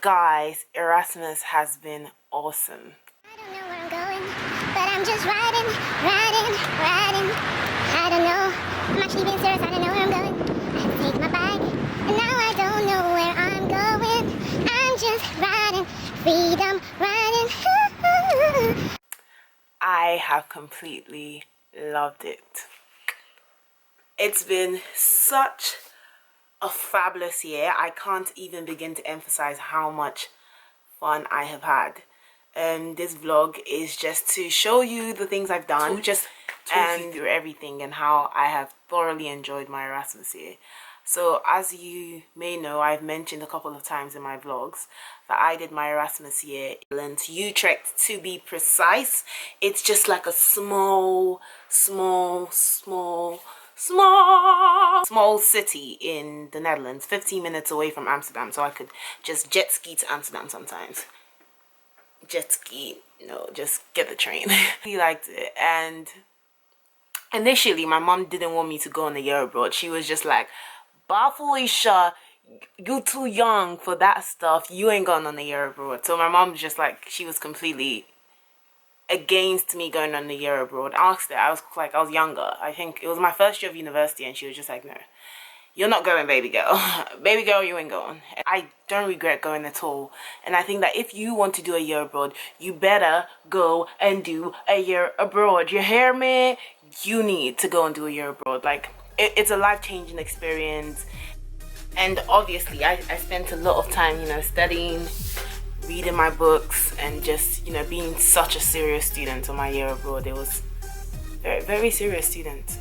Guys, Erasmus has been awesome. I don't know where I'm going, but I'm just riding. I don't know. I'm actually being serious. I don't know where I'm going. I had to take my bag, and now I don't know where I'm going. I'm just riding, freedom riding. I have completely loved it. It's been such a fabulous year. I can't even begin to emphasize how much fun I have had. This vlog is just to show you the things I've done, just talk you through everything and how I have thoroughly enjoyed my Erasmus year. So as you may know, I've mentioned a couple of times in my vlogs that I did my Erasmus year in Utrecht, to be precise. It's just like a small city in the Netherlands, 15 minutes away from Amsterdam, so I could just jet ski to Amsterdam sometimes. Jet ski, just get the train. He liked it, and initially my mom didn't want me to go on a year abroad. She was just like, "Bah, Felicia, you too young for that stuff. You ain't going on a year abroad." So my mom was just like, she was completely against me going on a year abroad. I asked her, I was younger. I think it was my first year of university, and she was just like, "No, you're not going, baby girl. Baby girl, you ain't going." I don't regret going at all. And I think that if you want to do a year abroad, you better go and do a year abroad. You hear me? You need to go and do a year abroad. Like, it's a life-changing experience. And obviously, I spent a lot of time, studying, reading my books, and just, being such a serious student on my year abroad. It was very, very serious student.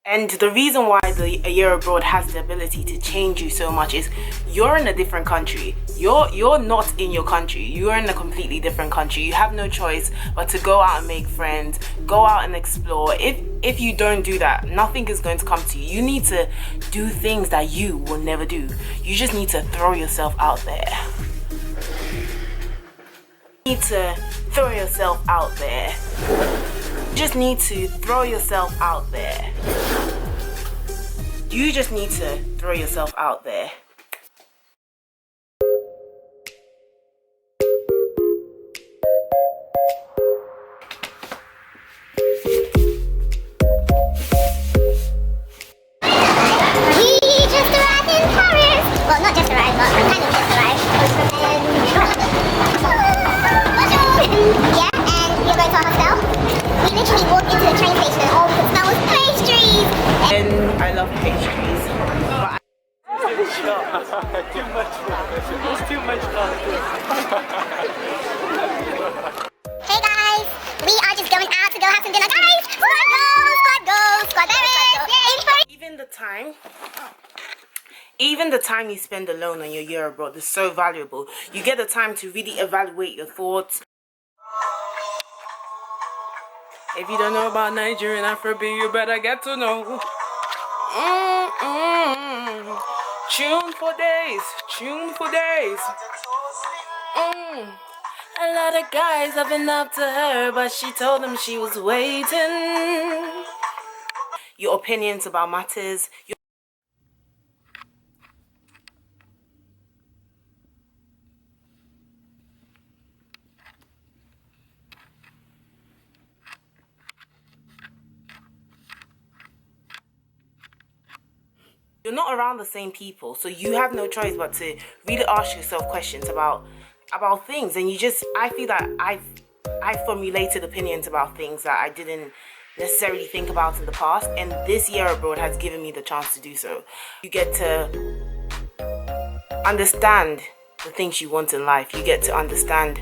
And the reason why a year abroad has the ability to change you so much is you're in a different country. You're not in your country. You're in a completely different country. You have no choice but to go out and make friends, go out and explore. If you don't do that, nothing is going to come to you. You need to do things that you will never do. You just need to throw yourself out there. You need to throw yourself out there. You just need to throw yourself out there. You just need to throw yourself out there. I love pastries. Hey guys, we are just going out to go have some dinner, guys. Squad goals. Even the time you spend alone on your year abroad is so valuable. You get the time to really evaluate your thoughts. If you don't know about Nigerian Afrobeat, you better get to know. Tune for days. A lot of guys have been up to her, but she told them she was waiting. Your opinions about matters. You're not around the same people, so you have no choice but to really ask yourself questions about things. And I feel that I formulated opinions about things that I didn't necessarily think about in the past, and this year abroad has given me the chance to do so. You get to understand the things you want in life. You get to understand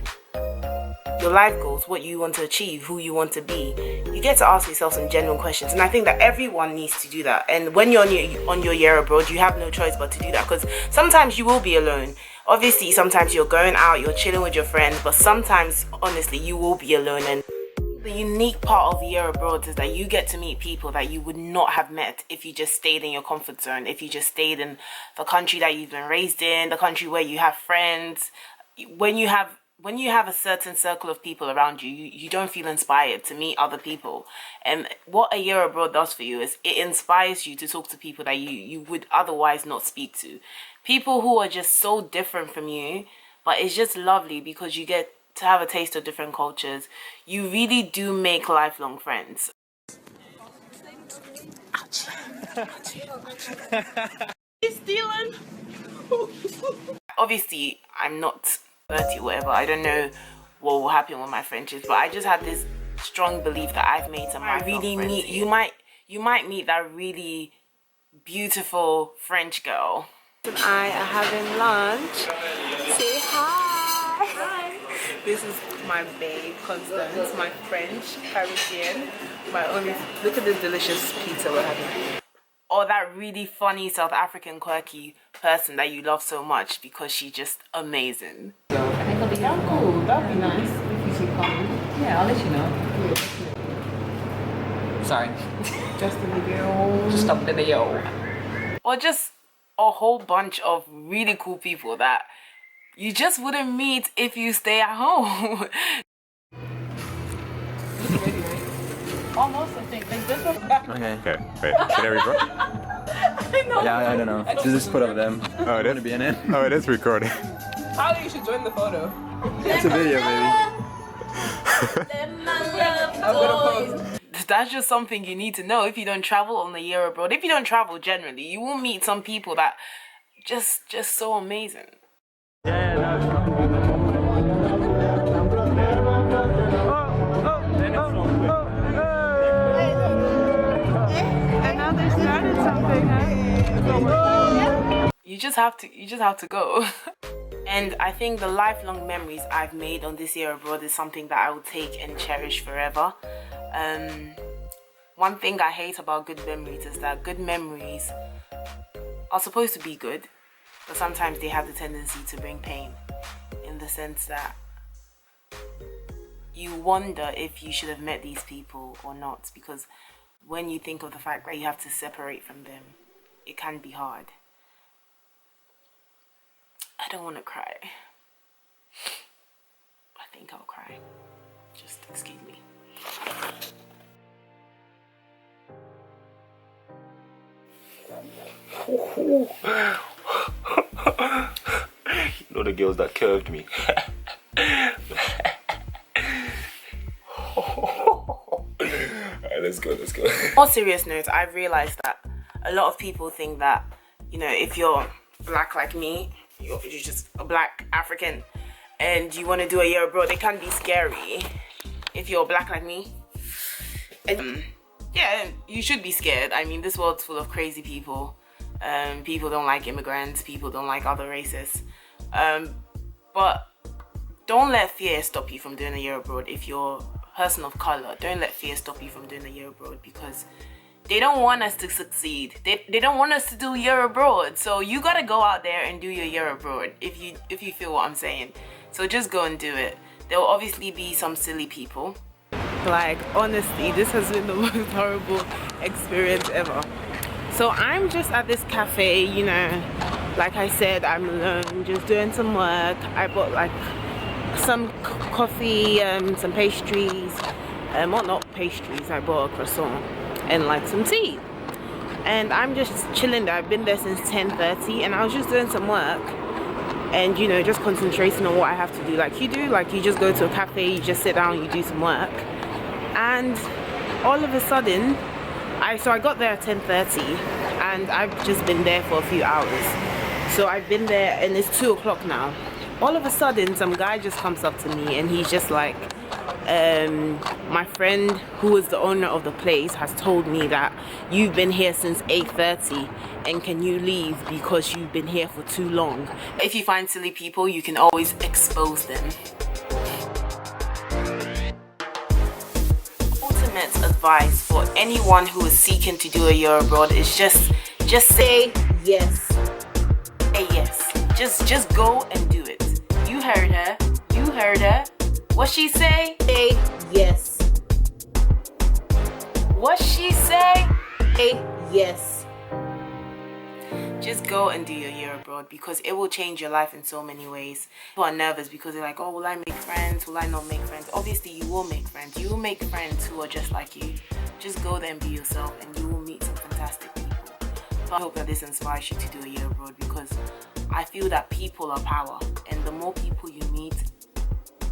your life goals, what you want to achieve, who you want to be. You get to ask yourself some genuine questions, and I think that everyone needs to do that. And when you're on your year abroad, you have no choice but to do that, because sometimes you will be alone. Obviously, sometimes you're going out, you're chilling with your friends, but sometimes, honestly, you will be alone, and The unique part of year abroad is that you get to meet people that you would not have met if you just stayed in your comfort zone, if you just stayed in the country that you've been raised in, the country where you have friends. When you have a certain circle of people around you, you don't feel inspired to meet other people. And what a year abroad does for you is it inspires you to talk to people that you would otherwise not speak to. People who are just so different from you, but it's just lovely because you get to have a taste of different cultures. You really do make lifelong friends. He's stealing. Obviously, I'm not 30 or whatever. I don't know what will happen with my friendships, but I just had this strong belief that I've made some really neat. You might meet that really beautiful French girl. And I are having lunch. Say hi. Hi. This is my babe, Constance, my French Parisian. My only look at this delicious pizza we're having. Or that really funny South African quirky person that you love so much because she's just amazing. I think I'll be here. Oh, cool. That'd be nice if you should come. Yeah, I'll let you know. Sorry. Just a video. Just a video. Or just a whole bunch of really cool people that you just wouldn't meet if you stay at home. Almost, I think. Like this one. Okay. Okay. Wait. Should I record? I know. Yeah, I don't know. Just put up them. Oh, it is. To be in it. Oh, it is recording. Tyler, you should join the photo. It's a video, baby. I'm gonna pose. That's just something you need to know if you don't travel on a year abroad. If you don't travel generally, you will meet some people that just so amazing. And now they started something, huh? You just have to go. And I think the lifelong memories I've made on this year abroad is something that I will take and cherish forever. One thing I hate about good memories is that good memories are supposed to be good, but sometimes they have the tendency to bring pain, in the sense that you wonder if you should have met these people or not, because when you think of the fact that you have to separate from them, it can be hard. I don't want to cry. I think I'll cry. Just excuse me. You know the girls that curved me. Alright, let's go. On a serious note, I've realized that a lot of people think that, you know, if you're black like me, you're just a black African and you want to do a year abroad, it can be scary if you're black like me. And yeah, you should be scared. I mean, this world's full of crazy people. People don't like immigrants, people don't like other races. But don't let fear stop you from doing a year abroad. If you're a person of color, don't let fear stop you from doing a year abroad, because they don't want us to succeed. They don't want us to do year abroad. So you gotta go out there and do your year abroad if you feel what I'm saying. So just go and do it. There will obviously be some silly people. Like, honestly, this has been the most horrible experience ever. So I'm just at this cafe, you know, like I said, I'm alone, just doing some work. I bought like some coffee, some pastries, well, not pastries, I bought a croissant and like some tea. And I'm just chilling there. I've been there since 10:30 and I was just doing some work and, you know, just concentrating on what I have to do. Like you do, like you just go to a cafe, you just sit down, you do some work. And all of a sudden, I got there at 10:30 and I've just been there for a few hours. So I've been there and it's 2 o'clock now. All of a sudden, some guy just comes up to me and he's just like, my friend who is the owner of the place has told me that you've been here since 8:30 and can you leave because you've been here for too long. If you find silly people, you can always expose them. Ultimate advice for anyone who is seeking to do a year abroad is just say yes. Say yes. Just go and do it. You heard her. What she say? Say yes. What she say? Hey, yes. Just go and do your year abroad because it will change your life in so many ways. People are nervous because they're like, oh, will I make friends? Will I not make friends? Obviously, you will make friends. You will make friends who are just like you. Just go there and be yourself and you will meet some fantastic people. So I hope that this inspires you to do a year abroad because I feel that people are power. And the more people you meet,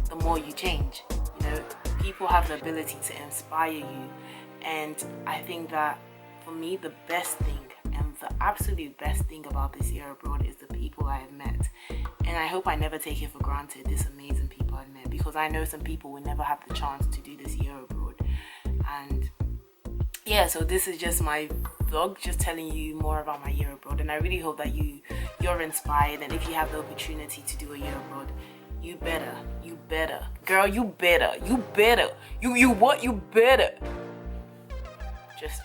the more you change. You know, people have the ability to inspire you. And I think that for me, the best thing and the absolute best thing about this year abroad is the people I have met. And I hope I never take it for granted, this amazing people I've met, because I know some people will never have the chance to do this year abroad. And yeah, so this is just my vlog, just telling you more about my year abroad. And I really hope that you're inspired, and if you have the opportunity to do a year abroad, you better, girl, you better, you what, you better. Just